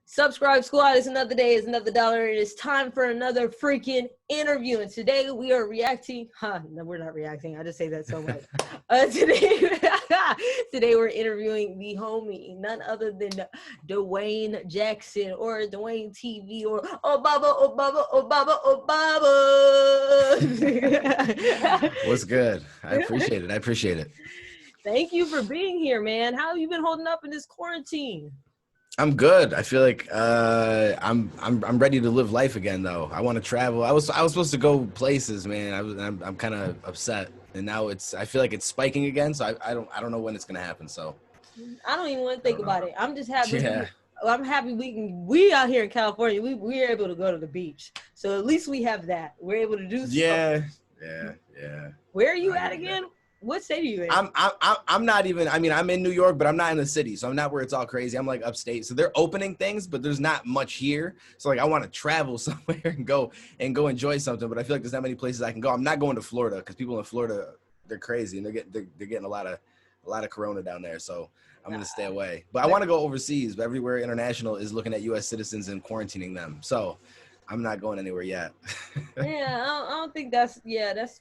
Subscribe Squad, it's another day, it's another dollar. It is time for another freaking interview. And today we are reacting. No, we're not reacting. I just say that so much. Today we're interviewing the homie, none other than Duane Jackson or Duane TV or Obama. What's good? I appreciate it. I appreciate it. Thank you for being here, man. How have you been holding up in this quarantine? I'm good. I feel like I'm ready to live life again, though. I want to travel. I was supposed to go places, man. I'm kind of upset, and now I feel like it's spiking again. So I don't know when it's gonna happen. So I don't even want to think about it. I'm just happy. Yeah. I'm happy we out here in California. We're able to go to the beach, so at least we have that. We're able to do something. Yeah. Where are you at again? What state are you in? I'm not even. I mean, I'm in New York, but I'm not in the city, so I'm not where it's all crazy. I'm like upstate, so they're opening things, but there's not much here. So like, I want to travel somewhere and go enjoy something, but I feel like there's not many places I can go. I'm not going to Florida because people in Florida, they're crazy and they're getting a lot of corona down there. So I'm gonna stay away. But I want to go overseas. But everywhere international is looking at U.S. citizens and quarantining them. So I'm not going anywhere yet. Yeah, I don't think that's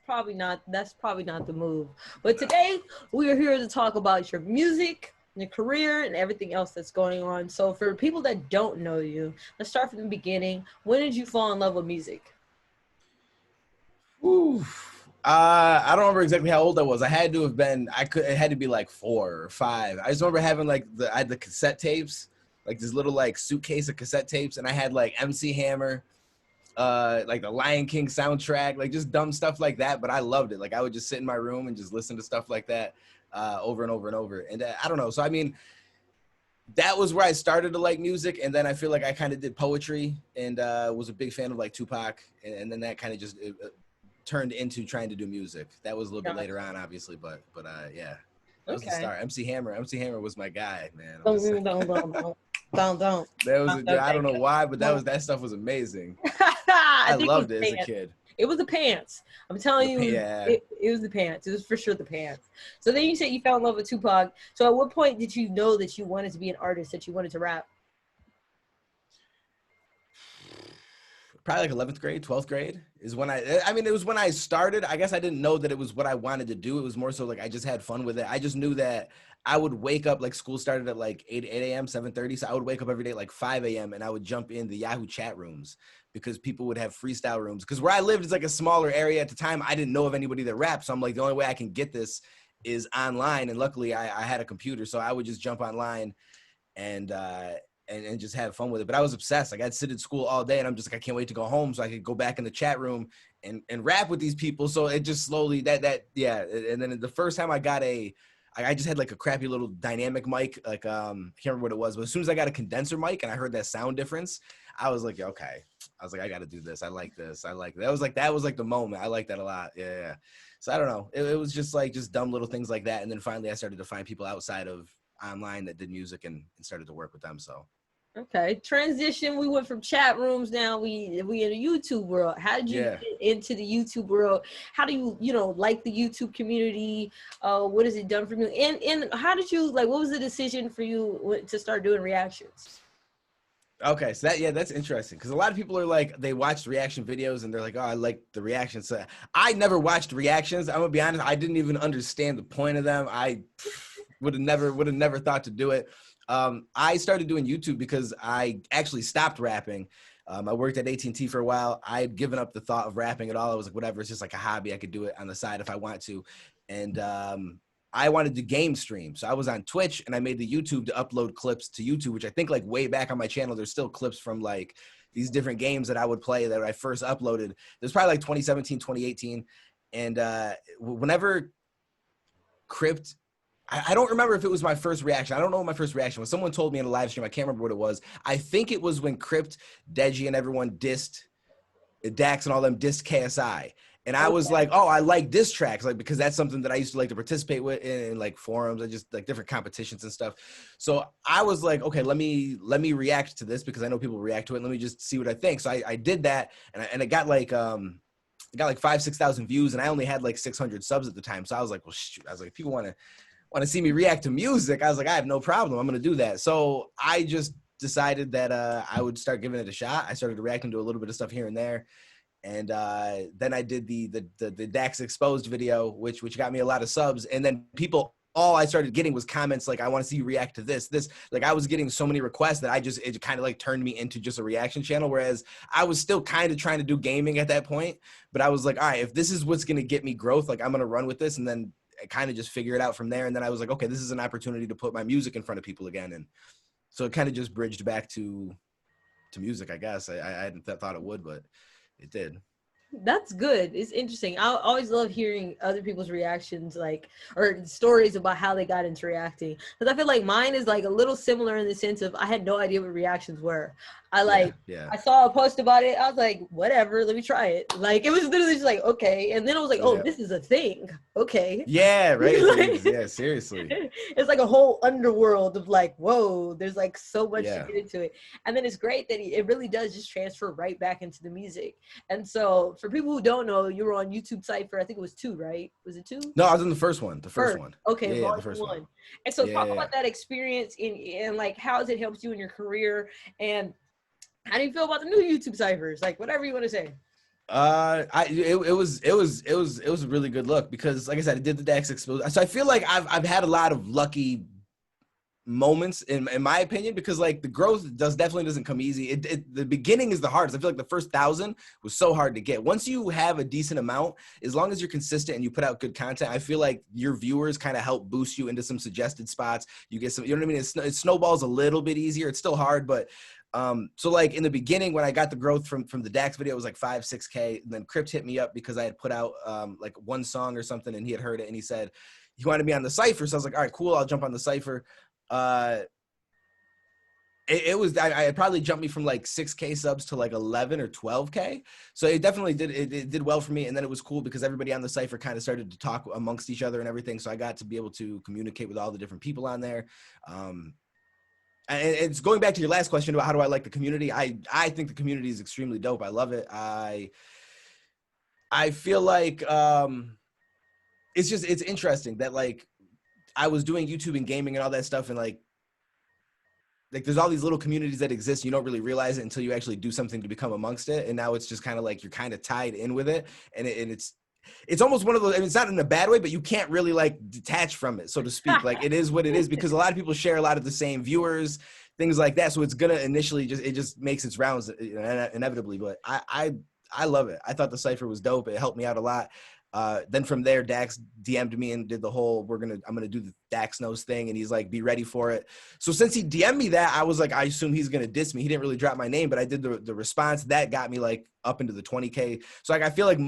probably not the move. But today we are here to talk about your music, your career, and everything else that's going on. So for people that don't know you, let's start from the beginning. When did you fall in love with music? Ooh. I don't remember exactly how old I was. I had to have been. It had to be like 4 or 5. I just remember having I had the cassette tapes, like this little like suitcase of cassette tapes, and I had like MC Hammer, like the Lion King soundtrack, like just dumb stuff like that. But I loved it. Like I would just sit in my room and just listen to stuff like that over and over and over. And I don't know. So I mean, that was where I started to like music, and then I feel like I kind of did poetry and was a big fan of like Tupac, and then that kind of just turned into trying to do music. That was a little bit later on, obviously, but yeah, that was the start. MC Hammer was my guy, man. Don't. That was I don't know why, but that stuff was amazing. I loved it as a kid. It was the pants. I'm telling you, Yeah. it was the pants. It was for sure the pants. So then you said you fell in love with Tupac. So at what point did you know that you wanted to be an artist, that you wanted to rap? Probably like 11th grade, 12th grade is when it was when I started. I guess I didn't know that it was what I wanted to do. It was more so like I just had fun with it. I just knew that I would wake up, like school started at like 8 a.m., 7:30. So I would wake up every day at like 5 a.m. and I would jump in the Yahoo chat rooms because people would have freestyle rooms. Because where I lived is like a smaller area at the time. I didn't know of anybody that rapped. So I'm like, the only way I can get this is online. And luckily I had a computer. So I would just jump online and just have fun with it. But I was obsessed. Like I'd sit at school all day and I'm just like, I can't wait to go home so I could go back in the chat room and rap with these people. So it just slowly yeah. And then the first time I got I just had like a crappy little dynamic mic. Like, I can't remember what it was, but as soon as I got a condenser mic and I heard that sound difference, I was like, okay. I was like, I got to do this. I like this. I like that. That was like the moment. I like that a lot. Yeah. So I don't know. It was just dumb little things like that. And then finally I started to find people outside of online that did music and started to work with them. So okay, transition. We went from chat rooms. Now we in the YouTube world. How did you get into the YouTube world? How do you like the YouTube community? What has it done for you? And how did you what was the decision for you to start doing reactions? Okay, so that's interesting because a lot of people are like, they watched reaction videos and they're like, oh, I like the reactions. So I never watched reactions. I'm gonna be honest, I didn't even understand the point of them. I would have never thought to do it. I started doing YouTube because I actually stopped rapping. I worked at AT&T for a while. I'd given up the thought of rapping at all. I was like, whatever, it's just like a hobby. I could do it on the side if I want to. And I wanted to game stream. So I was on Twitch and I made the YouTube to upload clips to YouTube, which I think like way back on my channel, there's still clips from like these different games that I would play that I first uploaded. There's probably like 2017, 2018. And whenever Crypt, I don't remember if it was my first reaction. I don't know what my first reaction was. Someone told me in a live stream. I can't remember what it was. I think it was when Crypt, Deji, and everyone dissed Dax and all them dissed KSI. And I was like, oh, I like diss tracks, like, because that's something that I used to like to participate with in like forums and just like different competitions and stuff. So I was like, okay, let me react to this because I know people react to it. Let me just see what I think. So I did that, and it got like 5,000-6,000 views, and I only had like 600 subs at the time. So I was like, well, shoot. I was like, if people want to see me react to music, I was like, I have no problem. I'm going to do that. So I just decided that I would start giving it a shot. I started reacting to a little bit of stuff here and there. And then I did the Dax Exposed video, which got me a lot of subs. And then all I started getting was comments like, I want to see you react to this. Like, I was getting so many requests that it kind of like turned me into just a reaction channel. Whereas I was still kind of trying to do gaming at that point. But I was like, all right, if this is what's going to get me growth, like I'm going to run with this. And then I kind of just figure it out from there. And then I was like, okay, this is an opportunity to put my music in front of people again. And so it kind of just bridged back to music, I guess. I hadn't thought it would, but it did. That's good. It's interesting. I always love hearing other people's reactions, like, or stories about how they got into reacting. Because I feel like mine is like a little similar in the sense of I had no idea what reactions were. I saw a post about it. I was like, whatever, let me try it. Like, it was literally just like, okay. And then I was like, oh, this is a thing. Okay. Yeah, right. Like, yeah, seriously. It's like a whole underworld of like, whoa, there's like so much to get into it. And then it's great that it really does just transfer right back into the music. And so for people who don't know, you were on YouTube Cypher. I think it was 2, right? Was it 2? No, I was in the first one. The first one. Okay, the first one. And so talk about that experience and like how has it helped you in your career, and how do you feel about the new YouTube Cyphers? Like, whatever you want to say. It was a really good look because, like I said, I did the Dax Exposed. So I feel like I've had a lot of lucky moments in my opinion, because like the growth definitely doesn't come easy. The beginning is the hardest. I feel like the first 1,000 was so hard to get. Once you have a decent amount, as long as you're consistent and you put out good content, I feel like your viewers kind of help boost you into some suggested spots. You get some, you know what I mean? It snowballs a little bit easier. It's still hard, but so like in the beginning when I got the growth from the Dax video, it was like 5-6K. And then Crypt hit me up because I had put out like one song or something, and he had heard it and he said he wanted me on the Cypher. So I was like, all right, cool, I'll jump on the Cypher. It probably jumped me from like 6K subs to like 11 or 12K. So it definitely did well for me. And then it was cool because everybody on the Cypher kind of started to talk amongst each other and everything. So I got to be able to communicate with all the different people on there. And it's going back to your last question about how do I like the community. I think the community is extremely dope. I love it. I feel like it's interesting that like I was doing YouTube and gaming and all that stuff, and like there's all these little communities that exist. You don't really realize it until you actually do something to become amongst it. And now it's just kind of like you're kind of tied in with it, and it's almost one of those, I mean, it's not in a bad way, but you can't really like detach from it, so to speak. Like it is what it is, because a lot of people share a lot of the same viewers, things like that. So it's gonna initially just makes its rounds inevitably. But I love it. I thought the Cypher was dope. It helped me out a lot. Then from there, Dax DM'd me and did the whole, I'm gonna do the Dax knows thing, and he's like, be ready for it. So since he DM'd me that, I was like, I assume he's gonna diss me. He didn't really drop my name, but I did the response that got me like up into the 20K. So like I feel like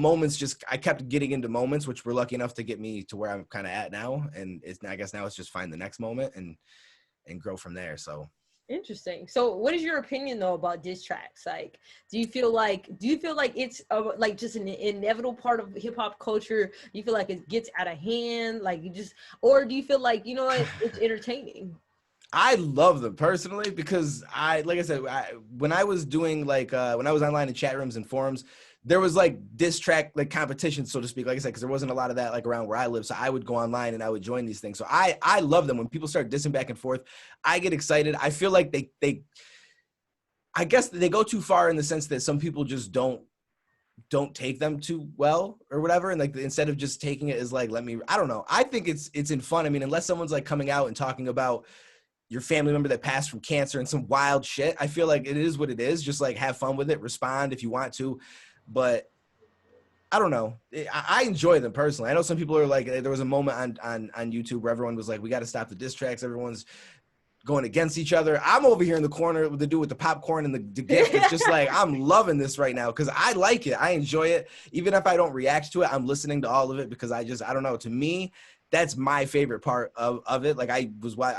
I kept getting into moments, which were lucky enough to get me to where I'm kind of at now. And I guess now it's just find the next moment and grow from there. So. Interesting. So what is your opinion though about diss tracks? Like, do you feel like it's like just an inevitable part of hip hop culture? Do you feel like it gets out of hand? Like or do you feel like, you know what, it's entertaining? I love them personally because like I said, when I was doing like, when I was online in chat rooms and forums, there was like diss track, like competition, so to speak, like I said, because there wasn't a lot of that like around where I live. So I would go online and I would join these things. So I love them. When people start dissing back and forth, I get excited. I feel like I guess they go too far in the sense that some people just don't take them too well or whatever. And like, instead of just taking it as like, I don't know. I think it's in fun. I mean, unless someone's like coming out and talking about your family member that passed from cancer and some wild shit, I feel like it is what it is. Just like have fun with it, respond if you want to. But I don't know. I enjoy them personally. I know some people are like, there was a moment on YouTube where everyone was like, we got to stop the diss tracks. Everyone's going against each other. I'm over here in the corner with the dude with the popcorn and the gift. It's just like, I'm loving this right now because I like it. I enjoy it. Even if I don't react to it, I'm listening to all of it because I don't know. To me, that's my favorite part of it. Like I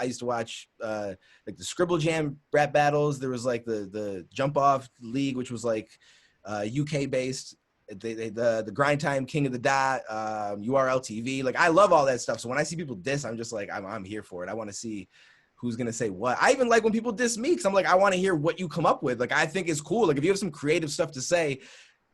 used to watch like the Scribble Jam rap battles. There was like the Jump Off League, which was like UK based. The Grind Time King of the Dot, URL TV. Like I love all that stuff. So when I see people diss, I'm just like, I'm here for it. I want to see who's gonna say what. I even like when people diss me because I'm like, I want to hear what you come up with. Like I think it's cool. Like if you have some creative stuff to say,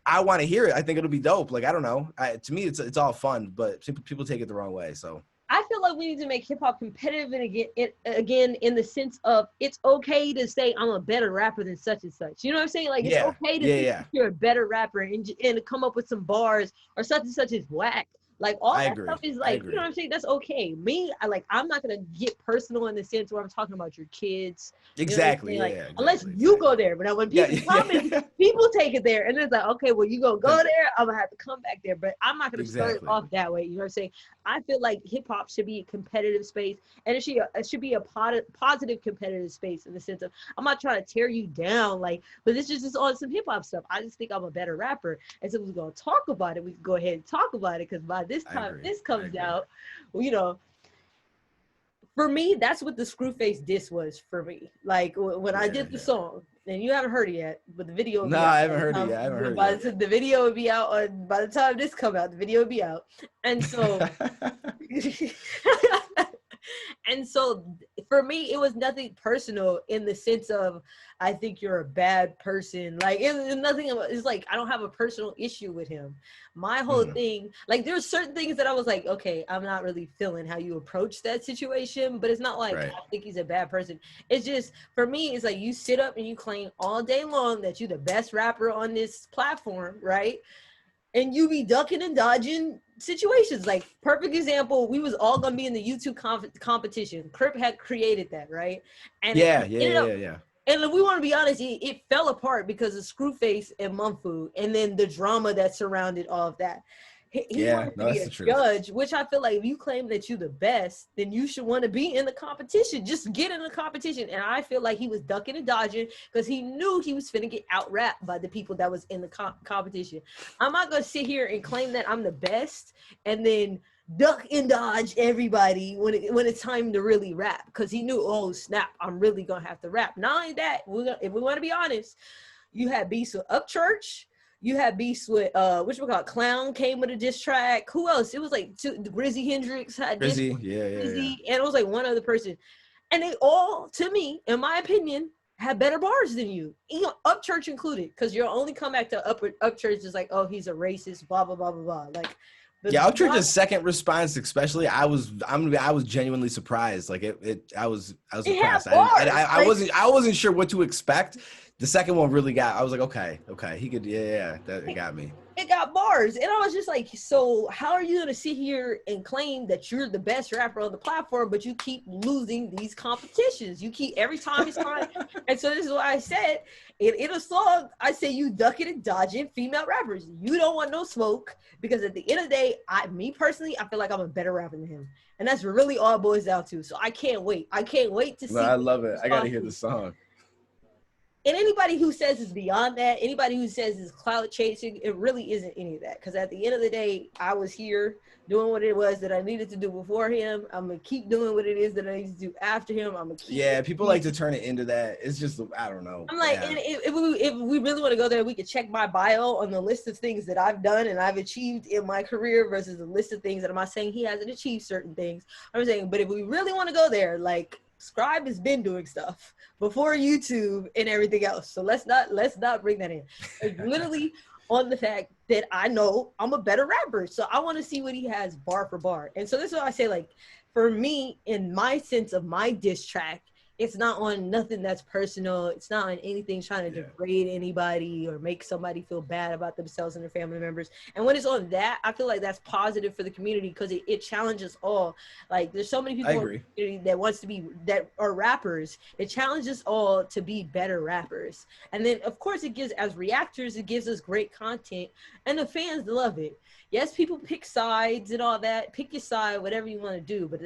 I want to hear it. I think it'll be dope. Like I don't know. To me, it's all fun, but people take it the wrong way. So I feel like we need to make hip hop competitive and again in the sense of it's okay to say I'm a better rapper than such and such. You know what I'm saying? Like it's okay to think you're a better rapper and to come up with some bars or such and such is whack. Like all that stuff is like, you know what I'm saying? That's okay. Me, I'm not gonna get personal in the sense where I'm talking about your kids. Exactly. You know like, unless you go there. But when people comment, people take it there, and it's like, okay, well, you gonna go there, I'm gonna have to come back there. But I'm not gonna start it off that way. You know what I'm saying? I feel like hip hop should be a competitive space, and it should be a positive competitive space in the sense of I'm not trying to tear you down, like, but this just is on some hip hop stuff. I just think I'm a better rapper, and so we're gonna talk about it. We can go ahead and talk about it because by this time this comes out, you know. For me, that's what the Screwface diss was for me. Like when I did the song, and you haven't heard it yet, but the video. No, I haven't heard it yet. I haven't heard it yet. The video would be out by the time this comes out. The video would be out, and so. And so for me, it was nothing personal in the sense of I think you're a bad person. Like it's nothing. It's like I don't have a personal issue with him. My whole thing, like there's certain things that I was like, okay, I'm not really feeling how you approach that situation, but it's not like I think he's a bad person. It's just for me, it's like you sit up and you claim all day long that you're the best rapper on this platform, right? And you be ducking and dodging situations. Like perfect example, we was all gonna be in the YouTube competition. Crip had created that, right? And yeah. And if we want to be honest, it fell apart because of Screwface and Mumfu, and then the drama that surrounded all of that. He wanted to be a judge, which I feel like if you claim that you're the best, then you should want to be in the competition. Just get in the competition. And I feel like he was ducking and dodging because he knew he was finna get out-rapped by the people that was in the competition. I'm not going to sit here and claim that I'm the best and then duck and dodge everybody when it's time to really rap because he knew, oh, snap, I'm really going to have to rap. Not only that, if we want to be honest, you had beefs with Upchurch. You had beefs with Clown came with a diss track. Who else? It was like Grizzy Hendrix had Grizzy, Grizzy, and it was like one other person. And they all, to me, in my opinion, had better bars than you. Upchurch included, because your only comeback to Upchurch is like, oh, he's a racist, blah blah blah blah blah. Like Upchurch's second response, especially, I was genuinely surprised. Like I was impressed. I wasn't sure what to expect. The second one really I was like, okay, he could, that got me. It got bars, and I was just like, so how are you gonna sit here and claim that you're the best rapper on the platform, but you keep losing these competitions? You keep every time it's time, and so this is why I said in a song, I say you ducking and dodging female rappers. You don't want no smoke because at the end of the day, me personally, I feel like I'm a better rapper than him, and that's really all it boils down to. So I can't wait. I can't wait to see. I love it. I gotta hear the song. And anybody who says it's beyond that, anybody who says it's cloud chasing, it really isn't any of that. Because at the end of the day, I was here doing what it was that I needed to do before him. I'm going to keep doing what it is that I need to do after him. I'm going to keep. Yeah, people like to turn it into that. It's just, I don't know. I'm like, and if we really want to go there, we could check my bio on the list of things that I've done and I've achieved in my career versus the list of things that I'm not saying he hasn't achieved certain things. I'm saying, but if we really want to go there, like, Scribe has been doing stuff before YouTube and everything else. So let's not bring that in. It's literally on the fact that I know I'm a better rapper. So I want to see what he has bar for bar. And so this is what I say, like, for me, in my sense of my diss track, it's not on nothing that's personal. It's not on anything trying to degrade anybody or make somebody feel bad about themselves and their family members. And when it's on that, I feel like that's positive for the community because it challenges all. Like there's so many people in the community that are rappers. It challenges all to be better rappers. And then of course it gives, as reactors, it gives us great content and the fans love it. Yes, people pick sides and all that. Pick your side, whatever you want to do. But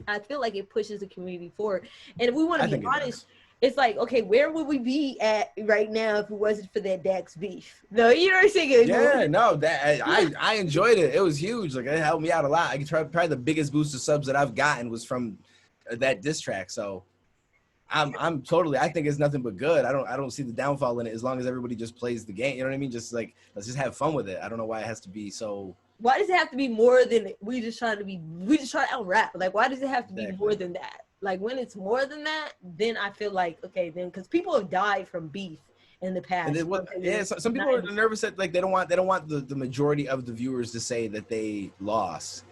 I feel like it pushes the community forward. And if we want to be honest, it's like, okay, where would we be at right now if it wasn't for that Dax beef? No, you know what I'm saying? Yeah, no, that I enjoyed it. It was huge. Like it helped me out a lot. I could probably the biggest boost of subs that I've gotten was from that diss track. So I'm totally, I think it's nothing but good. I don't see the downfall in it as long as everybody just plays the game. You know what I mean? Just like, let's just have fun with it. I don't know why it has to be so. Why does it have to be more than we just try to out rap? Like, why does it have to be more than that? Like when it's more than that, then I feel like, okay, then because people have died from beef in the past. Some people are nervous that like they don't want the majority of the viewers to say that they lost.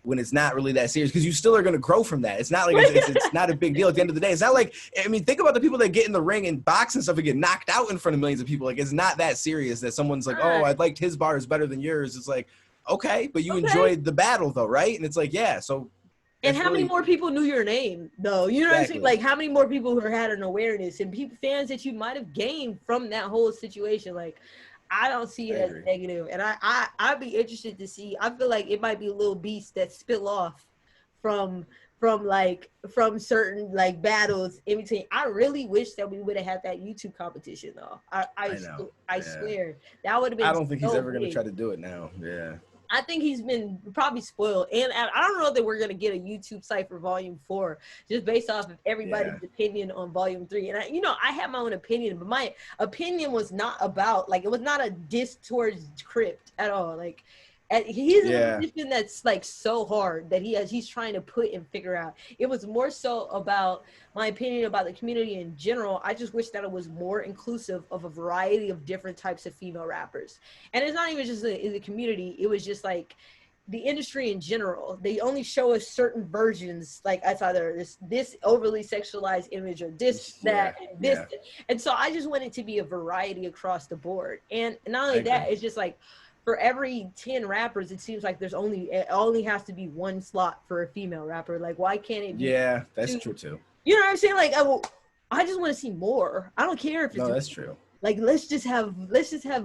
when it's not really that serious, because you still are going to grow from that. It's not like it's not a big deal at the end of the day. It's not like, I mean, think about the people that get in the ring and box and stuff and get knocked out in front of millions of people. Like, it's not that serious that someone's like, oh, I liked his bars better than yours. It's like, okay, but you enjoyed the battle though, right? And it's like, yeah, so. And how many more people knew your name though? You know what I'm saying? Like, how many more people who had an awareness and fans that you might have gained from that whole situation? Like, I don't see it as negative. And I'd be interested to see. I feel like it might be a little beast that spill off from certain like battles in between. I really wish that we would have had that YouTube competition though. I swear that would have been. I don't think he's ever going to try to do it now. Yeah. I think he's been probably spoiled. And I don't know that we're going to get a YouTube Cypher Volume 4 just based off of everybody's opinion on Volume 3. And I have my own opinion, but my opinion was not about, like, it was not a diss towards Crypt at all. Like, he's in a position that's like so hard that he's trying to put and figure out. It was more so about my opinion about the community in general. I just wish that it was more inclusive of a variety of different types of female rappers. And it's not even just in the community. It was just like the industry in general. They only show us certain versions. Like, I saw this overly sexualized image or this, that, and this. And so I just want it to be a variety across the board. And not only that, it's just like, for every 10 rappers, it seems like it only has to be one slot for a female rapper. Like, why can't it be? Yeah, that's true too. You know what I'm saying? Like, I just want to see more. I don't care if it's that's true. Like, let's just have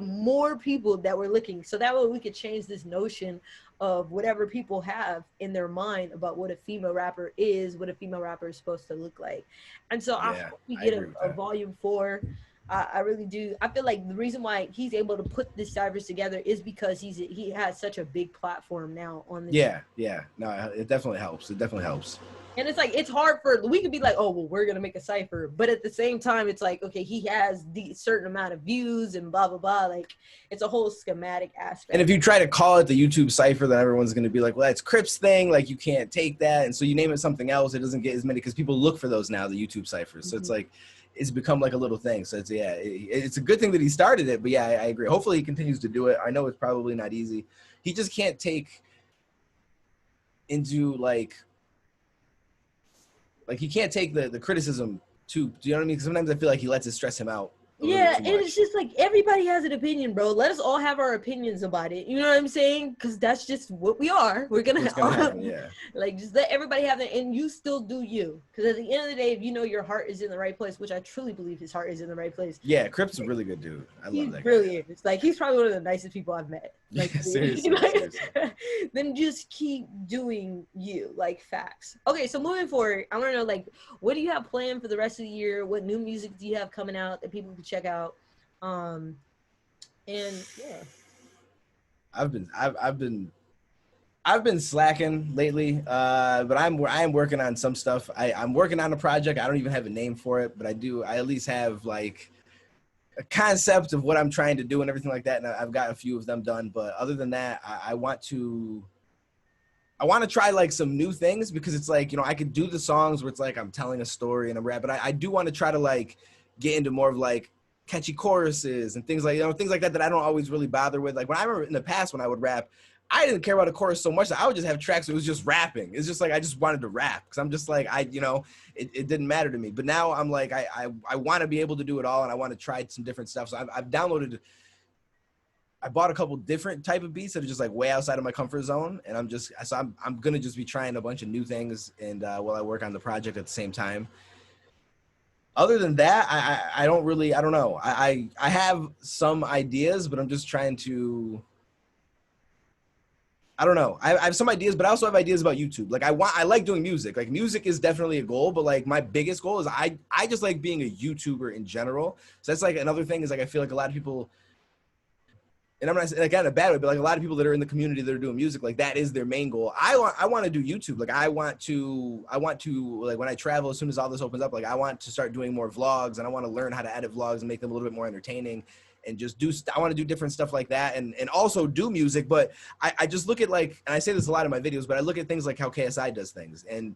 more people that we're looking, so that way we could change this notion of whatever people have in their mind about what a female rapper is, what a female rapper is supposed to look like. And so I hope we get a Volume 4. I really do. I feel like the reason why he's able to put this ciphers together is because he has such a big platform now on the No, it definitely helps. It definitely helps. And it's like, it's hard we could be like, oh, well, we're gonna make a cipher, but at the same time, it's like, okay, he has the certain amount of views and blah blah blah. Like, it's a whole schematic aspect. And if you try to call it the YouTube cipher, then everyone's gonna be like, well, that's Crip's thing. Like, you can't take that, and so you name it something else, it doesn't get as many, because people look for those now, the YouTube ciphers. So it's like, it's become like a little thing. So it's a good thing that he started it, but I agree. Hopefully he continues to do it. I know it's probably not easy. He just can't take into like he can't take the criticism too. Do you know what I mean? 'Cause sometimes I feel like he lets it stress him out. Yeah, and it's just like, everybody has an opinion, bro. Let us all have our opinions about it. You know what I'm saying? Because that's just what we are. We're gonna happen, like, just let everybody have it, and you still do you. Because at the end of the day, if you know your heart is in the right place, which I truly believe his heart is in the right place. Yeah, Crip's a really good dude. I love that. He really is. Like, he's probably one of the nicest people I've met. Like, seriously. Then just keep doing you, like, facts. Okay, so moving forward, I want to know, like, what do you have planned for the rest of the year? What new music do you have coming out that people can check out? And I've been slacking lately, but I am working on some stuff. I'm working on a project. I don't even have a name for it, but I at least have like a concept of what I'm trying to do and everything like that. And I've got a few of them done, but other than that, I want to try like some new things, because it's like, I could do the songs where it's like I'm telling a story and I'm rap, but I do want to try to like get into more of like catchy choruses and things like, things like that I don't always really bother with. Like, when I remember in the past when I would rap, I didn't care about a chorus so much that I would just have tracks that was just rapping. It's just like, I just wanted to rap, because I'm just like, it didn't matter to me. But now I'm like, I want to be able to do it all, and I want to try some different stuff. So I bought a couple different type of beats that are just like way outside of my comfort zone. And I'm going to just be trying a bunch of new things, and while I work on the project at the same time. Other than that, I don't know. I have some ideas, but I'm just trying to, I don't know. I have some ideas, but I also have ideas about YouTube. Like, I like doing music. Like, music is definitely a goal, but like my biggest goal is I just like being a YouTuber in general. So that's like another thing, is like, I feel like a lot of people, and I'm not saying like in a bad way, but like a lot of people that are in the community that are doing music, like that is their main goal. I want to do YouTube. Like, I want to like, when I travel, as soon as all this opens up, like I want to start doing more vlogs, and I want to learn how to edit vlogs and make them a little bit more entertaining, and just I want to do different stuff like that, and also do music. But I just look at, like, and I say this a lot in my videos, but I look at things like how KSI does things, and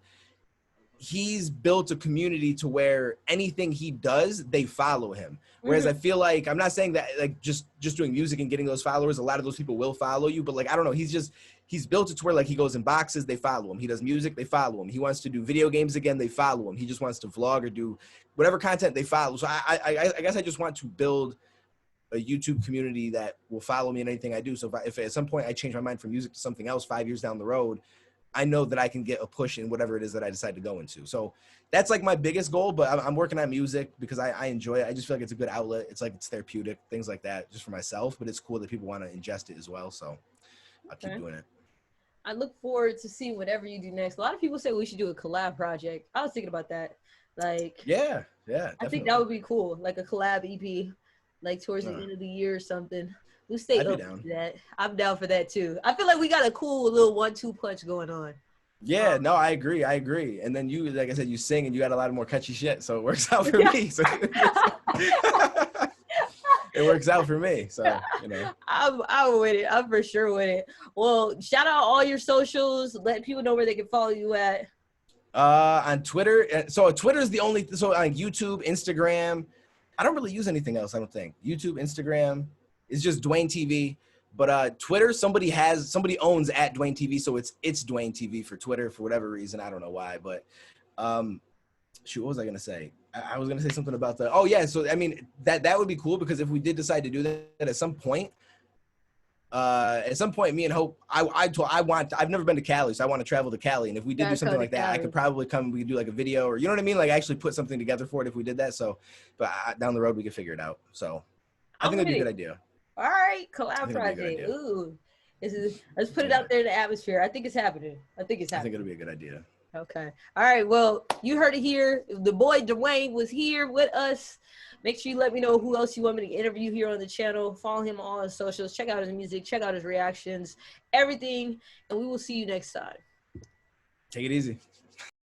he's built a community to where anything he does, they follow him. Whereas I feel like, I'm not saying that like just doing music and getting those followers, a lot of those people will follow you, but like, I don't know, he's built it to where like he goes in boxes, they follow him. He does music, they follow him. He wants to do video games again, they follow him. He just wants to vlog or do whatever content, they follow. So I guess I just want to build a YouTube community that will follow me in anything I do. So if at some point I change my mind from music to something else 5 years down the road, I know that I can get a push in whatever it is that I decide to go into. So that's like my biggest goal, but I'm working on music because I enjoy it. I just feel like it's a good outlet. It's like, it's therapeutic, things like that, just for myself, but it's cool that people want to ingest it as well. So I'll keep doing it. I look forward to seeing whatever you do next. A lot of people say we should do a collab project. I was thinking about that. Like, yeah, definitely. I think that would be cool. Like a collab EP, like towards the end of the year or something. We'll stay up to that. I'm down for that too. I feel like we got a cool little 1-2 punch going on. Yeah, no, I agree. And then you, like I said, you sing and you got a lot of more catchy shit, so it works out for me. So it works out for me. So, you know. I'm with it. I'm for sure with it. Well, shout out all your socials. Let people know where they can follow you at. On Twitter. So Twitter is the only, so on YouTube, Instagram, I don't really use anything else, I don't think. YouTube, Instagram, it's just Duane TV. But Twitter, somebody owns at Duane TV, so it's Duane TV for Twitter for whatever reason. I don't know why, but shoot, what was I gonna say? I was gonna say something about the. Oh yeah, so I mean that would be cool because if we did decide to do that at some point, me and Hope, I've never been to Cali, so I want to travel to Cali, and if we did do something like that, I could probably come. We could do like a video, or you know what I mean, like actually put something together for it if we did that. So, but down the road we could figure it out. So, I think that'd be a good idea. All right, collab project. Ooh, let's put it out there in the atmosphere. I think it's happening. I think it'll be a good idea. Okay. All right. Well, you heard it here. The boy Duane was here with us. Make sure you let me know who else you want me to interview here on the channel. Follow him on all his socials. Check out his music. Check out his reactions. Everything. And we will see you next time. Take it easy.